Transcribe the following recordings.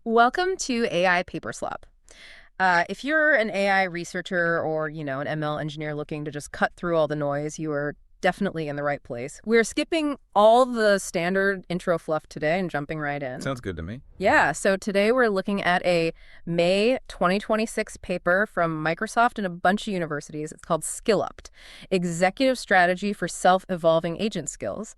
Welcome to AI Paper Slop. If you're an AI researcher or, an ML engineer looking to just cut through all the noise, you are definitely in the right place. We're skipping all the standard intro fluff today and jumping right in. Sounds good to me. Yeah, so today we're looking at a May 2026 paper from Microsoft and a bunch of universities. It's called SkillOpt, Executive Strategy for Self-Evolving Agent Skills.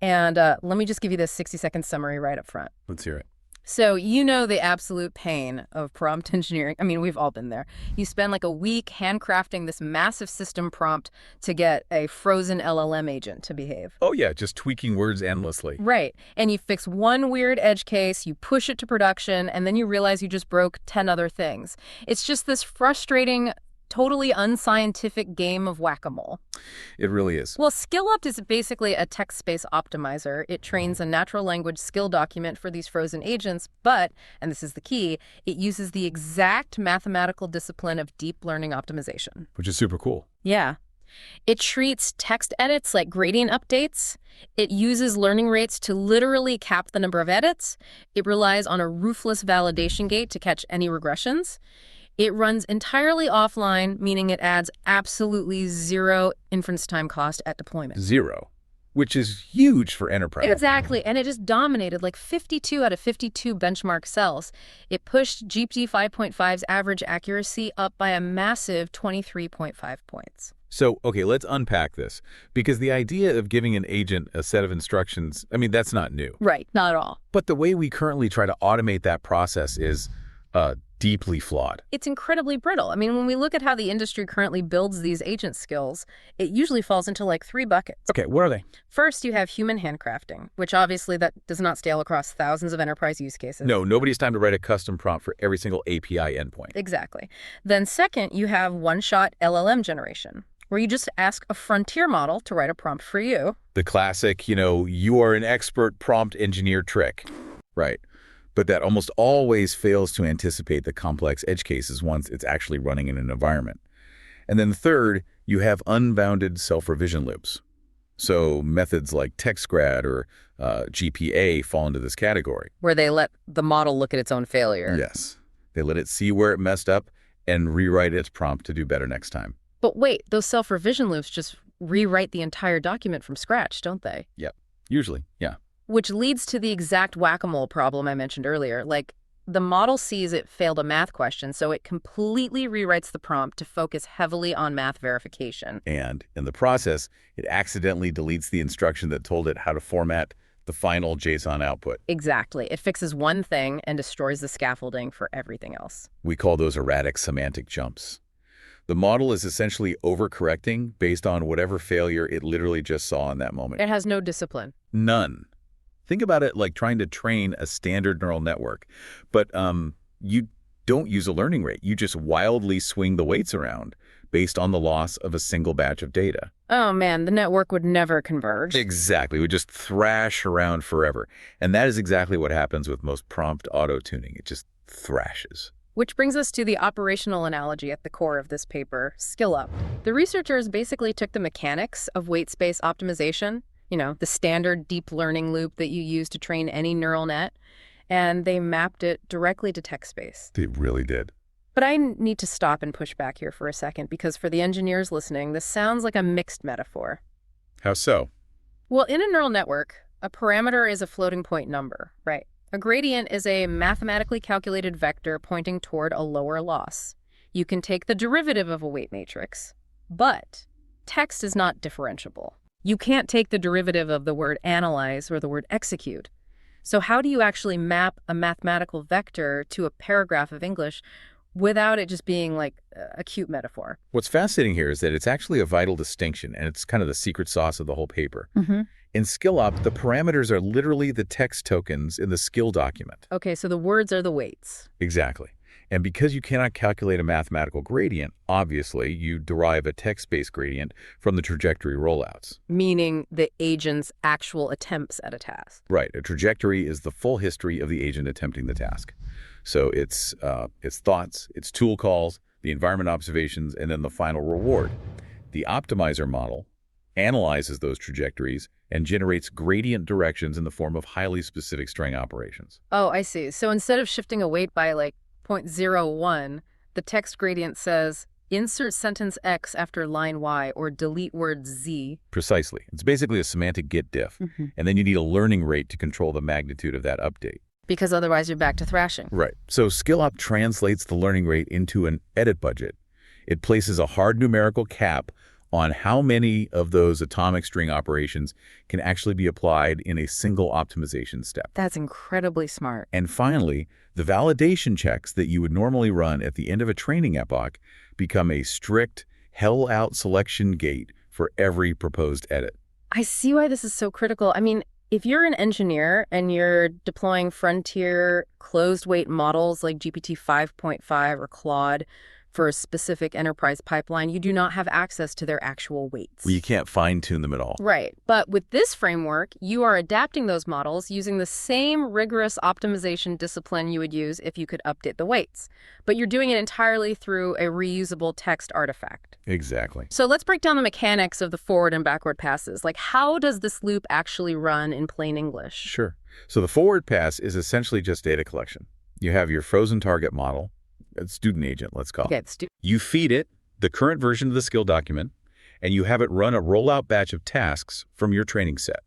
And let me just give you this 60-second summary right up front. Let's hear it. So you know the absolute pain of prompt engineering. I mean, we've all been there. You spend like a week handcrafting this massive system prompt to get a frozen LLM agent to behave. Oh, yeah, just tweaking words endlessly. Right. And you fix one weird edge case, you push it to production, and then you realize you just broke 10 other things. It's just this frustrating, totally unscientific game of whack-a-mole. It really is. Well, SkillOpt is basically a text space optimizer. It trains a natural language skill document for these frozen agents, but, and this is the key, it uses the exact mathematical discipline of deep learning optimization. Which is super cool. Yeah. It treats text edits like gradient updates. It uses learning rates to literally cap the number of edits. It relies on a ruthless validation gate to catch any regressions. It runs entirely offline, meaning it adds absolutely zero inference time cost at deployment. Zero, which is huge for enterprise. Exactly, and it just dominated like 52 out of 52 benchmark cells. It pushed GPT 5.5's average accuracy up by a massive 23.5 points. So, okay, let's unpack this. Because the idea of giving an agent a set of instructions, I mean, that's not new. Right, not at all. But the way we currently try to automate that process is deeply flawed. It's incredibly brittle. I mean, when we look at how the industry currently builds these agent skills, it usually falls into like 3 buckets. Okay, what are they? First, you have human handcrafting, which obviously that does not scale across thousands of enterprise use cases. No, nobody's time to write a custom prompt for every single API endpoint. Exactly. Then second, you have one-shot LLM generation, where you just ask a frontier model to write a prompt for you. The classic, you are an expert prompt engineer trick. Right. But that almost always fails to anticipate the complex edge cases once it's actually running in an environment. And then third, you have unbounded self-revision loops. So methods like TextGrad or GPA fall into this category. Where they let the model look at its own failure. Yes. They let it see where it messed up and rewrite its prompt to do better next time. But wait, those self-revision loops just rewrite the entire document from scratch, don't they? Yep. Usually, yeah. Which leads to the exact whack-a-mole problem I mentioned earlier. Like, the model sees it failed a math question, so it completely rewrites the prompt to focus heavily on math verification. And in the process, it accidentally deletes the instruction that told it how to format the final JSON output. Exactly. It fixes one thing and destroys the scaffolding for everything else. We call those erratic semantic jumps. The model is essentially overcorrecting based on whatever failure it literally just saw in that moment. It has no discipline. None. Think about it like trying to train a standard neural network, but you don't use a learning rate. You just wildly swing the weights around based on the loss of a single batch of data. Oh man, the network would never converge. Exactly. We just thrash around forever. And that is exactly what happens with most prompt auto-tuning. It just thrashes. Which brings us to the operational analogy at the core of this paper, SkillOpt. The researchers basically took the mechanics of weight space optimization, the standard deep learning loop that you use to train any neural net, and they mapped it directly to text space. They really did. But I need to stop and push back here for a second, because for the engineers listening, this sounds like a mixed metaphor. How so? Well, in a neural network, a parameter is a floating point number, right? A gradient is a mathematically calculated vector pointing toward a lower loss. You can take the derivative of a weight matrix, but text is not differentiable. You can't take the derivative of the word analyze or the word execute. So how do you actually map a mathematical vector to a paragraph of English without it just being like a cute metaphor? What's fascinating here is that it's actually a vital distinction, and it's kind of the secret sauce of the whole paper. Mm-hmm. In SkillOpt, the parameters are literally the text tokens in the skill document. Okay, so the words are the weights. Exactly. And because you cannot calculate a mathematical gradient, obviously, you derive a text-based gradient from the trajectory rollouts. Meaning the agent's actual attempts at a task. Right. A trajectory is the full history of the agent attempting the task. So it's thoughts, its tool calls, the environment observations, and then the final reward. The optimizer model analyzes those trajectories, and generates gradient directions in the form of highly specific string operations. Oh, I see. So instead of shifting a weight by like 0.01, the text gradient says, insert sentence X after line Y or delete word Z. Precisely. It's basically a semantic get diff, and then you need a learning rate to control the magnitude of that update. Because otherwise you're back to thrashing. Right. So SkillOpt translates the learning rate into an edit budget. It places a hard numerical cap on how many of those atomic string operations can actually be applied in a single optimization step. That's incredibly smart. And finally, the validation checks that you would normally run at the end of a training epoch become a strict, hell-out selection gate for every proposed edit. I see why this is so critical. I mean, if you're an engineer and you're deploying frontier closed-weight models like GPT 5.5 or Claude for a specific enterprise pipeline, you do not have access to their actual weights. Well, you can't fine-tune them at all. Right. But with this framework, you are adapting those models using the same rigorous optimization discipline you would use if you could update the weights. But you're doing it entirely through a reusable text artifact. Exactly. So let's break down the mechanics of the forward and backward passes. Like, how does this loop actually run in plain English? Sure. So the forward pass is essentially just data collection. You have your frozen target model, a student agent, let's call it. You feed it the current version of the skill document, and you have it run a rollout batch of tasks from your training set.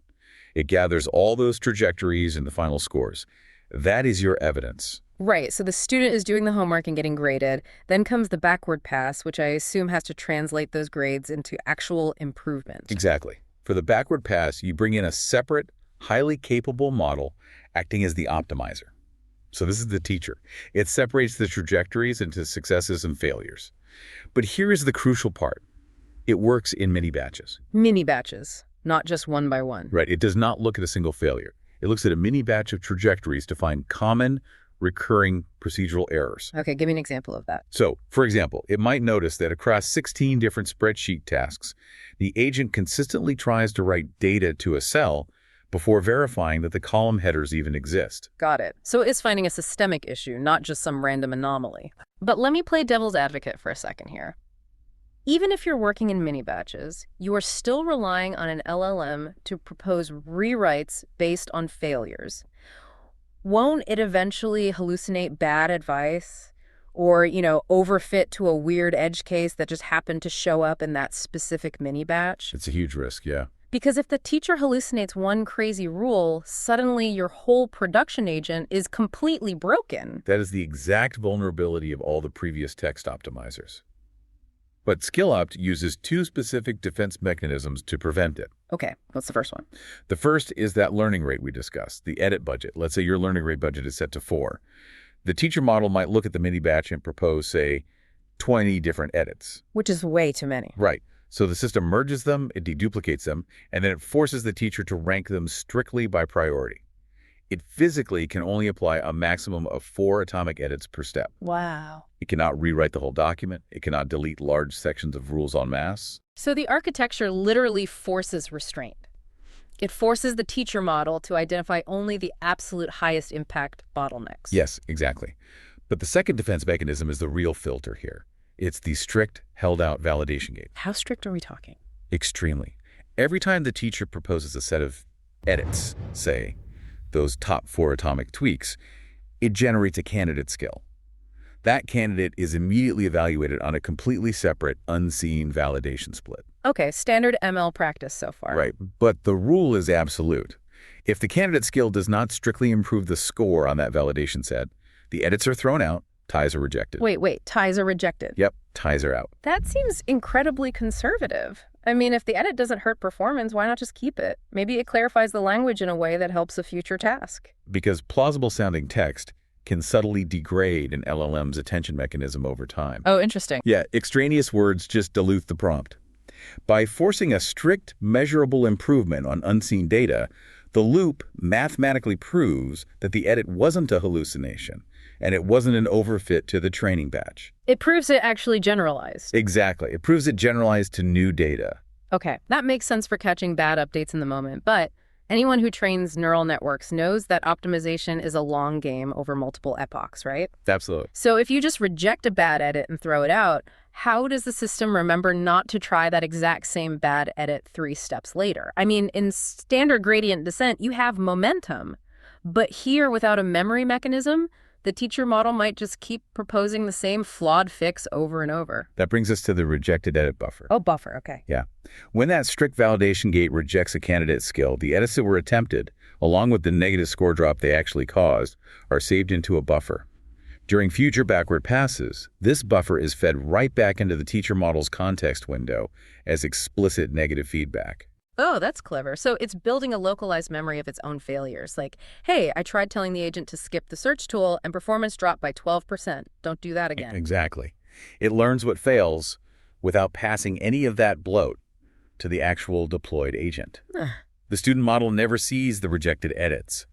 It gathers all those trajectories and the final scores. That is your evidence. Right. So the student is doing the homework and getting graded. Then comes the backward pass, which I assume has to translate those grades into actual improvement. Exactly. For the backward pass, you bring in a separate, highly capable model acting as the optimizer. So this is the teacher. It separates the trajectories into successes and failures. But here is the crucial part. It works in mini batches. Mini batches, not just one by one. Right. It does not look at a single failure. It looks at a mini batch of trajectories to find common, recurring procedural errors. Okay, give me an example of that. So, for example, it might notice that across 16 different spreadsheet tasks, the agent consistently tries to write data to a cell before verifying that the column headers even exist. Got it. So it's finding a systemic issue, not just some random anomaly. But let me play devil's advocate for a second here. Even if you're working in mini batches, you are still relying on an LLM to propose rewrites based on failures. Won't it eventually hallucinate bad advice or, overfit to a weird edge case that just happened to show up in that specific mini batch? It's a huge risk, yeah. Because if the teacher hallucinates one crazy rule, suddenly your whole production agent is completely broken. That is the exact vulnerability of all the previous text optimizers. But SkillOpt uses two specific defense mechanisms to prevent it. Okay, what's the first one? The first is that learning rate we discussed, the edit budget. Let's say your learning rate budget is set to 4. The teacher model might look at the mini batch and propose, say, 20 different edits. Which is way too many. Right. So the system merges them, it deduplicates them, and then it forces the teacher to rank them strictly by priority. It physically can only apply a maximum of 4 atomic edits per step. Wow. It cannot rewrite the whole document. It cannot delete large sections of rules en masse. So the architecture literally forces restraint. It forces the teacher model to identify only the absolute highest impact bottlenecks. Yes, exactly. But the second defense mechanism is the real filter here. It's the strict, held-out validation gate. How strict are we talking? Extremely. Every time the teacher proposes a set of edits, say, those top 4 atomic tweaks, it generates a candidate skill. That candidate is immediately evaluated on a completely separate, unseen validation split. Okay, standard ML practice so far. Right, but the rule is absolute. If the candidate skill does not strictly improve the score on that validation set, the edits are thrown out, ties are rejected. Wait, ties are rejected? Yep, ties are out. That seems incredibly conservative. I mean, if the edit doesn't hurt performance, why not just keep it? Maybe it clarifies the language in a way that helps a future task. Because plausible-sounding text can subtly degrade an LLM's attention mechanism over time. Oh, interesting. Yeah, extraneous words just dilute the prompt. By forcing a strict, measurable improvement on unseen data, the loop mathematically proves that the edit wasn't a hallucination, and it wasn't an overfit to the training batch. It proves it actually generalized. Exactly. It proves it generalized to new data. Okay, that makes sense for catching bad updates in the moment, but anyone who trains neural networks knows that optimization is a long game over multiple epochs, right? Absolutely. So if you just reject a bad edit and throw it out, How does the system remember not to try that exact same bad edit 3 steps later? I mean, in standard gradient descent, you have momentum. But here, without a memory mechanism, the teacher model might just keep proposing the same flawed fix over and over. That brings us to the rejected edit buffer. Oh, buffer, okay. Yeah. When that strict validation gate rejects a candidate's skill, the edits that were attempted, along with the negative score drop they actually caused, are saved into a buffer. During future backward passes, this buffer is fed right back into the teacher model's context window as explicit negative feedback. Oh, that's clever. So it's building a localized memory of its own failures. Like, hey, I tried telling the agent to skip the search tool and performance dropped by 12%. Don't do that again. Exactly. It learns what fails without passing any of that bloat to the actual deployed agent. The student model never sees the rejected edits.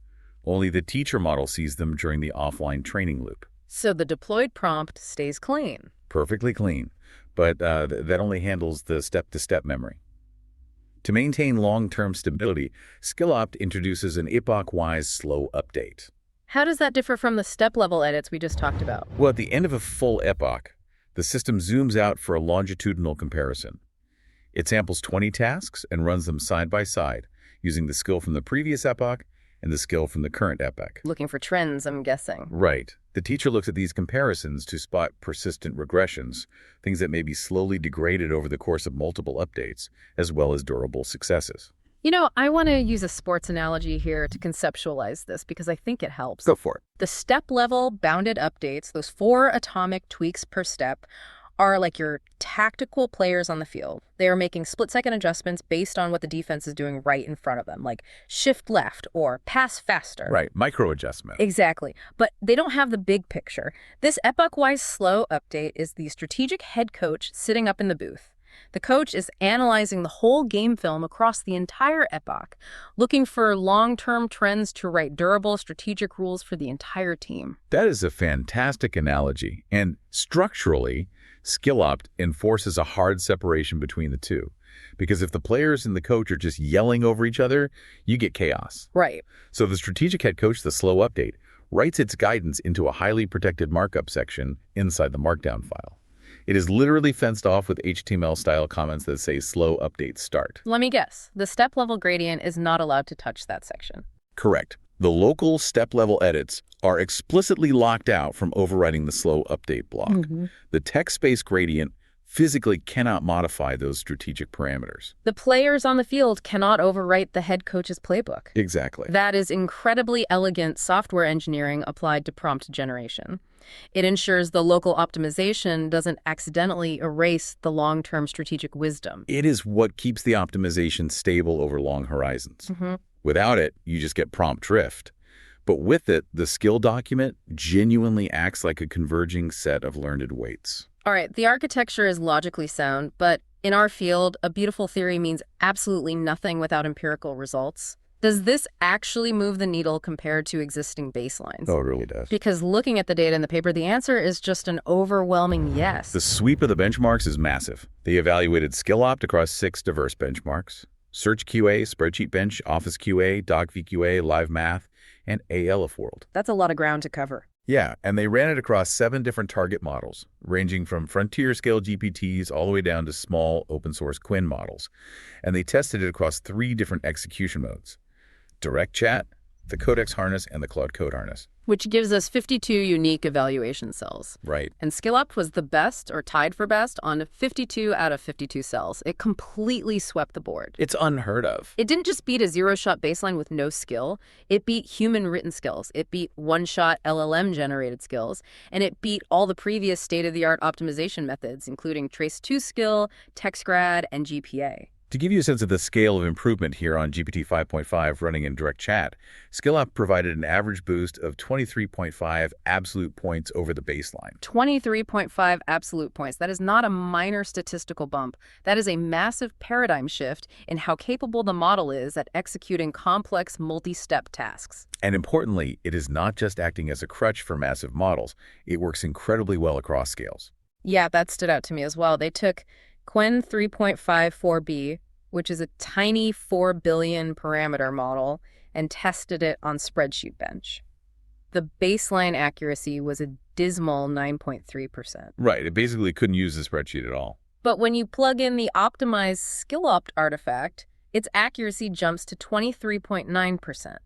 Only the teacher model sees them during the offline training loop. So the deployed prompt stays clean. Perfectly clean, but that only handles the step-to-step memory. To maintain long-term stability, SkillOpt introduces an epoch-wise slow update. How does that differ from the step-level edits we just talked about? Well, at the end of a full epoch, the system zooms out for a longitudinal comparison. It samples 20 tasks and runs them side by side, using the skill from the previous epoch and the skill from the current epoch. Looking for trends, I'm guessing. Right. The teacher looks at these comparisons to spot persistent regressions, things that may be slowly degraded over the course of multiple updates, as well as durable successes. You know, I want to use a sports analogy here to conceptualize this because I think it helps. Go for it. The step-level bounded updates, those 4 atomic tweaks per step, are like your tactical players on the field. They are making split-second adjustments based on what the defense is doing right in front of them, like shift left or pass faster. Right, micro adjustment. Exactly. But they don't have the big picture. This epoch-wise slow update is the strategic head coach sitting up in the booth. The coach is analyzing the whole game film across the entire epoch, looking for long-term trends to write durable strategic rules for the entire team. That is a fantastic analogy. And structurally, SkillOpt enforces a hard separation between the two. Because if the players and the coach are just yelling over each other, you get chaos. Right. So the strategic head coach, the slow update, writes its guidance into a highly protected markup section inside the markdown file. It is literally fenced off with HTML-style comments that say slow update start. Let me guess. The step-level gradient is not allowed to touch that section. Correct. The local step-level edits are explicitly locked out from overriding the slow update block. The text-space gradient physically cannot modify those strategic parameters. The players on the field cannot overwrite the head coach's playbook. Exactly. That is incredibly elegant software engineering applied to prompt generation. It ensures the local optimization doesn't accidentally erase the long-term strategic wisdom. It is what keeps the optimization stable over long horizons. Without it, you just get prompt drift. But with it, the skill document genuinely acts like a converging set of learned weights. All right, the architecture is logically sound, but in our field, a beautiful theory means absolutely nothing without empirical results. Does this actually move the needle compared to existing baselines? Oh, it really does. Because looking at the data in the paper, the answer is just an overwhelming yes. The sweep of the benchmarks is massive. They evaluated SkillOpt across 6 diverse benchmarks: Search QA, Spreadsheet Bench, Office QA, Doc VQA, Live Math, and ALF World. That's a lot of ground to cover. Yeah, and they ran it across 7 different target models, ranging from frontier-scale GPTs all the way down to small open-source Quinn models. And they tested it across 3 different execution modes: Direct Chat, the Codex Harness, and the Claude Code Harness. Which gives us 52 unique evaluation cells. Right. And SkillOpt was the best, or tied for best, on 52 out of 52 cells. It completely swept the board. It's unheard of. It didn't just beat a zero-shot baseline with no skill. It beat human-written skills. It beat one-shot LLM-generated skills. And it beat all the previous state-of-the-art optimization methods, including Trace2 skill, TextGrad, and GPA. To give you a sense of the scale of improvement here on GPT 5.5 running in direct chat, SkillOpt provided an average boost of 23.5 absolute points over the baseline. 23.5 absolute points. That is not a minor statistical bump. That is a massive paradigm shift in how capable the model is at executing complex multi-step tasks. And importantly, it is not just acting as a crutch for massive models. It works incredibly well across scales. Yeah, that stood out to me as well. They took Qwen 3.54b, which is a tiny 4 billion parameter model, and tested it on Spreadsheet Bench. The baseline accuracy was a dismal 9.3%. Right. It basically couldn't use the spreadsheet at all. But when you plug in the optimized SkillOpt artifact, its accuracy jumps to 23.9%.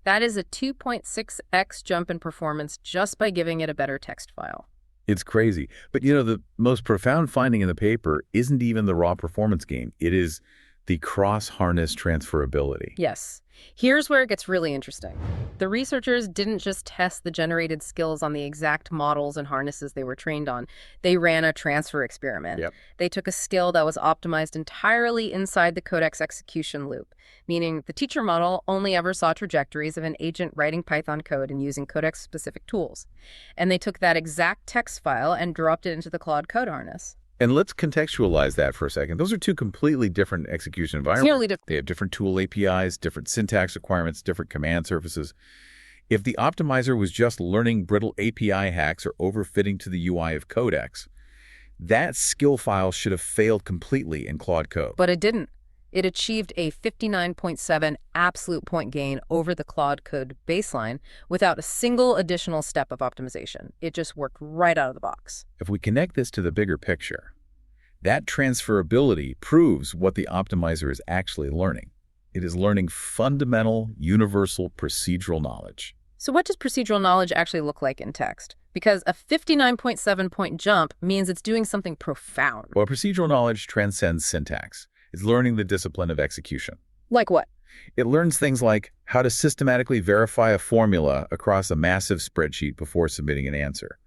That is a 2.6x jump in performance just by giving it a better text file. It's crazy. But the most profound finding in the paper isn't even the raw performance gain. It is the cross-harness transferability. Yes. Here's where it gets really interesting. The researchers didn't just test the generated skills on the exact models and harnesses they were trained on. They ran a transfer experiment. Yep. They took a skill that was optimized entirely inside the codex execution loop, meaning the teacher model only ever saw trajectories of an agent writing Python code and using codex-specific tools. And they took that exact text file and dropped it into the Claude code harness. And let's contextualize that for a second. Those are two completely different execution environments. They have different tool APIs, different syntax requirements, different command surfaces. If the optimizer was just learning brittle API hacks or overfitting to the UI of Codex, that skill file should have failed completely in Claude Code. But it didn't. It achieved a 59.7 absolute point gain over the Claude Code baseline without a single additional step of optimization. It just worked right out of the box. If we connect this to the bigger picture, that transferability proves what the optimizer is actually learning. It is learning fundamental, universal procedural knowledge. So what does procedural knowledge actually look like in text? Because a 59.7 point jump means it's doing something profound. Well, procedural knowledge transcends syntax. It's learning the discipline of execution. Like what? It learns things like how to systematically verify a formula across a massive spreadsheet before submitting an answer,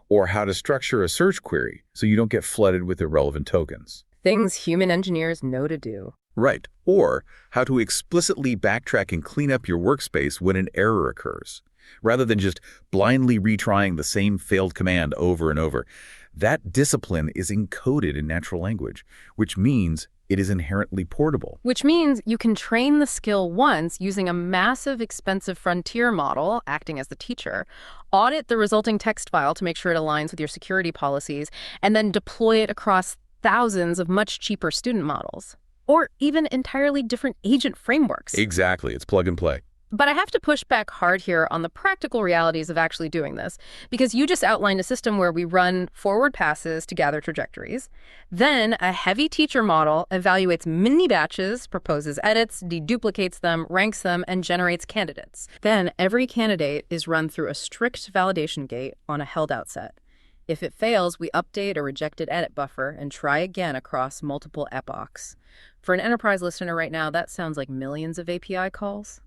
or how to structure a search query so you don't get flooded with irrelevant tokens. Things human engineers know to do. Right. Or how to explicitly backtrack and clean up your workspace when an error occurs, rather than just blindly retrying the same failed command over and over. That discipline is encoded in natural language, which means it is inherently portable. Which means you can train the skill once using a massive, expensive frontier model, acting as the teacher, audit the resulting text file to make sure it aligns with your security policies, and then deploy it across thousands of much cheaper student models, or even entirely different agent frameworks. Exactly. It's plug and play. But I have to push back hard here on the practical realities of actually doing this, because you just outlined a system where we run forward passes to gather trajectories. Then a heavy teacher model evaluates mini batches, proposes edits, deduplicates them, ranks them, and generates candidates. Then every candidate is run through a strict validation gate on a held out set. If it fails, we update a rejected edit buffer and try again across multiple epochs. For an enterprise listener right now, that sounds like millions of API calls.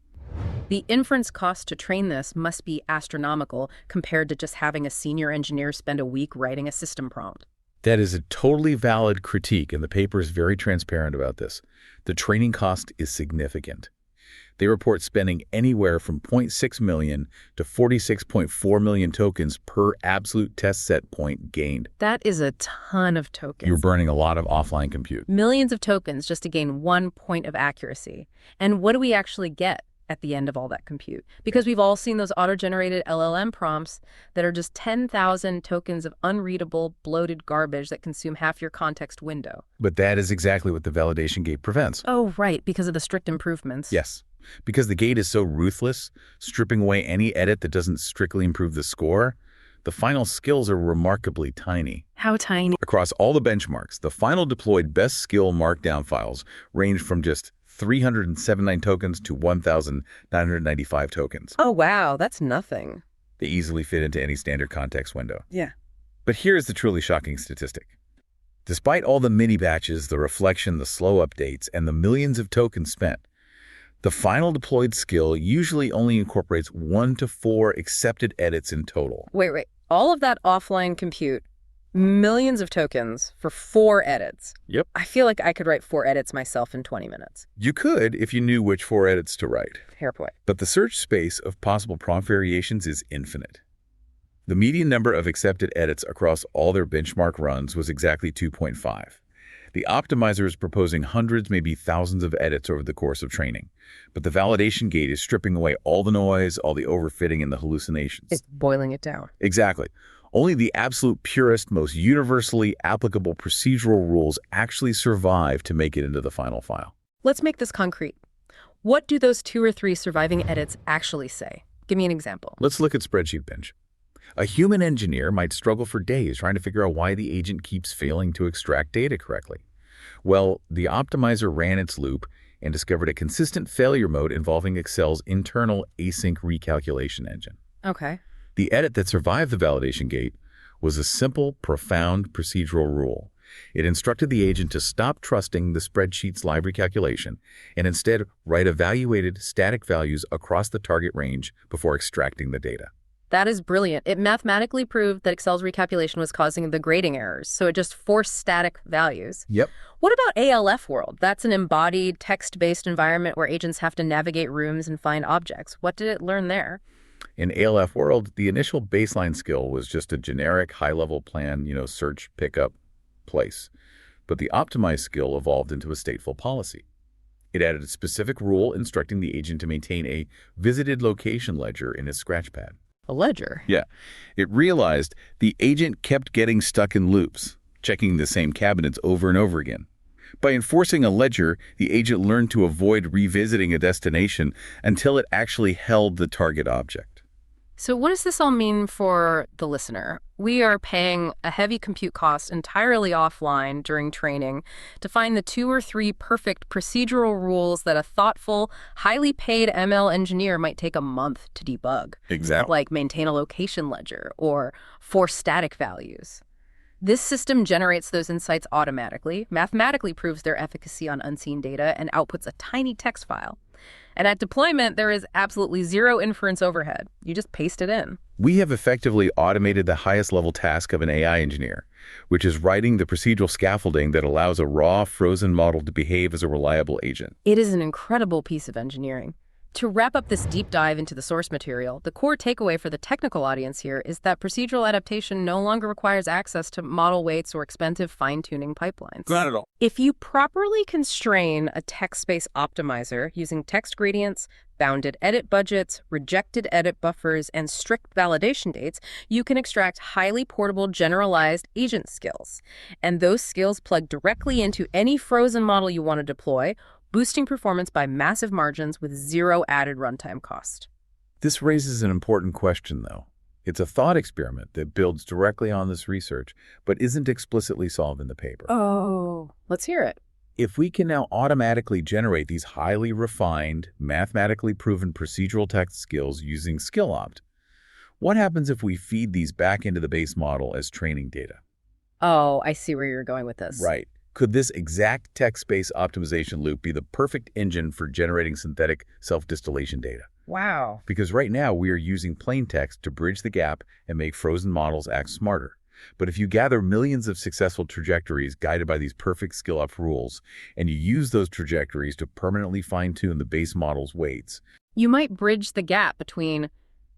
The inference cost to train this must be astronomical compared to just having a senior engineer spend a week writing a system prompt. That is a totally valid critique, and the paper is very transparent about this. The training cost is significant. They report spending anywhere from 0.6 million to 46.4 million tokens per absolute test set point gained. That is a ton of tokens. You're burning a lot of offline compute. Millions of tokens just to gain 1 point of accuracy. And what do we actually get at the end of all that compute? Because we've all seen those auto-generated LLM prompts that are just 10,000 tokens of unreadable, bloated garbage that consume half your context window. But that is exactly what the validation gate prevents. Oh, right, because of the strict improvements. Yes, because the gate is so ruthless, stripping away any edit that doesn't strictly improve the score, the final skills are remarkably tiny. How tiny? Across all the benchmarks, the final deployed best skill markdown files range from just 379 tokens to 1,995 tokens. Oh, wow, that's nothing. They easily fit into any standard context window. Yeah. But here's the truly shocking statistic. Despite all the mini batches, the reflection, the slow updates, and the millions of tokens spent, the final deployed skill usually only incorporates 1 to 4 accepted edits in total. Wait. All of that offline compute, millions of tokens for 4 edits. Yep. I feel like I could write 4 edits myself in 20 minutes. You could if you knew which 4 edits to write. Fair point. But the search space of possible prompt variations is infinite. The median number of accepted edits across all their benchmark runs was exactly 2.5. The optimizer is proposing hundreds, maybe thousands of edits over the course of training. But the validation gate is stripping away all the noise, all the overfitting, and the hallucinations. It's boiling it down. Exactly. Only the absolute purest, most universally applicable procedural rules actually survive to make it into the final file. Let's make this concrete. What do those 2 or 3 surviving edits actually say? Give me an example. Let's look at Spreadsheet Bench. A human engineer might struggle for days trying to figure out why the agent keeps failing to extract data correctly. Well, the optimizer ran its loop and discovered a consistent failure mode involving Excel's internal async recalculation engine. Okay. The edit that survived the validation gate was a simple, profound procedural rule. It instructed the agent to stop trusting the spreadsheet's live recalculation and instead write evaluated static values across the target range before extracting the data. That is brilliant. It mathematically proved that Excel's recalculation was causing the grading errors, so it just forced static values. Yep. What about ALF World? That's an embodied, text-based environment where agents have to navigate rooms and find objects. What did it learn there? In ALF World, the initial baseline skill was just a generic high-level plan, search, pickup, place. But the optimized skill evolved into a stateful policy. It added a specific rule instructing the agent to maintain a visited location ledger in his scratchpad. A ledger? Yeah. It realized the agent kept getting stuck in loops, checking the same cabinets over and over again. By enforcing a ledger, the agent learned to avoid revisiting a destination until it actually held the target object. So what does this all mean for the listener? We are paying a heavy compute cost entirely offline during training to find the 2 or 3 perfect procedural rules that a thoughtful, highly paid ML engineer might take a month to debug. Exactly. Like maintain a location ledger or force static values. This system generates those insights automatically, mathematically proves their efficacy on unseen data, and outputs a tiny text file. And at deployment, there is absolutely zero inference overhead. You just paste it in. We have effectively automated the highest level task of an AI engineer, which is writing the procedural scaffolding that allows a raw, frozen model to behave as a reliable agent. It is an incredible piece of engineering. To wrap up this deep dive into the source material, the core takeaway for the technical audience here is that procedural adaptation no longer requires access to model weights or expensive fine-tuning pipelines. Not at all. If you properly constrain a text space optimizer using text gradients, bounded edit budgets, rejected edit buffers, and strict validation dates, you can extract highly portable generalized agent skills. And those skills plug directly into any frozen model you want to deploy, boosting performance by massive margins with zero added runtime cost. This raises an important question, though. It's a thought experiment that builds directly on this research, but isn't explicitly solved in the paper. Oh, let's hear it. If we can now automatically generate these highly refined, mathematically proven procedural text skills using SkillOpt, what happens if we feed these back into the base model as training data? Oh, I see where you're going with this. Right. Could this exact text-based optimization loop be the perfect engine for generating synthetic self-distillation data? Wow. Because right now we are using plain text to bridge the gap and make frozen models act smarter. But if you gather millions of successful trajectories guided by these perfect SkillOpt rules, and you use those trajectories to permanently fine-tune the base model's weights, You might bridge the gap between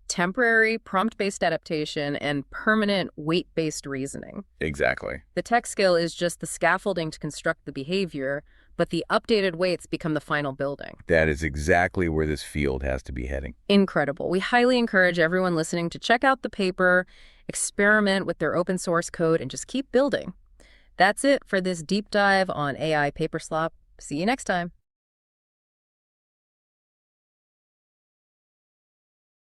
temporary prompt-based adaptation and permanent weight-based reasoning. exactly. The tech skill is just the scaffolding to construct the behavior, but the updated weights become the final building. That is exactly where this field has to be heading. Incredible. We highly encourage everyone listening to check out the paper, experiment with their open source code, and just keep building. That's it for this deep dive on AI paper slop. See you next time.